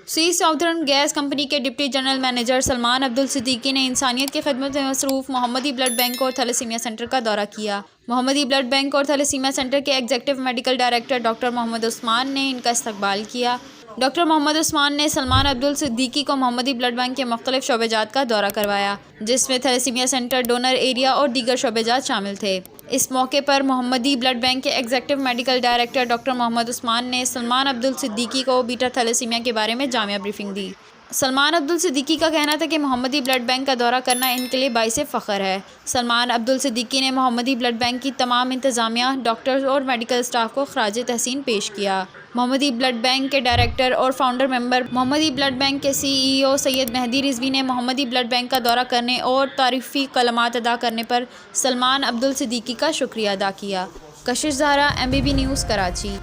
सी southern gas company के deputy general manager Salman Abdul Siddiqui ने इंसानियत की खिदमत में मसरूफ़ मोहम्मदी ब्लड बैंक और थैलेसीमिया सेंटर का दौरा किया। मोहम्मदी ब्लड बैंक और थैलेसीमिया सेंटर के executive medical director doctor Mohammad Usman ने इनका इस्तकबाल किया। डॉक्टर मोहम्मद उस्मान ने सलमान अब्दुल सिद्दीकी को मोहम्मदी ब्लड बैंक के मुख्तलिफ शोबेजात का दौरा करवाया, जिसमें थैलेसीमिया सेंटर, डोनर एरिया और दीगर शोबेजात शामिल थे। इस मौके पर मोहम्मदी ब्लड बैंक के executive medical director doctor Mohammad Usman ने सलमान अब्दुल सिद्दीकी को बीटा थैलेसीमिया के बारे में जामिया ब्रीफिंग दी। सलमान अब्दुल सिद्दीकी का कहना था कि मोहम्मदी ब्लड बैंक का दौरा करना इनके लिए बाइसे फ़ख्र है। सलमान अब्दुल सिद्दीकी ने मोहम्मदी ब्लड बैंक की तमाम इंतज़ामिया, डॉक्टर्स और मेडिकल स्टाफ को खराज तहसीन पेश किया। मोहम्मदी ब्लड बैंक के डायरेक्टर और फाउंडर मेंबर मोहम्मदी ब्लड बैंक के CEO सैयद मेहदी रिजवी ने मोहम्मदी ब्लड बैंक का दौरा करने और तारीफ़ी कलमात अदा करने पर सलमान अब्दुल सिद्दीकी का शुक्रिया अदा किया। कशिश ज़हरा, MBB न्यूज़, कराची।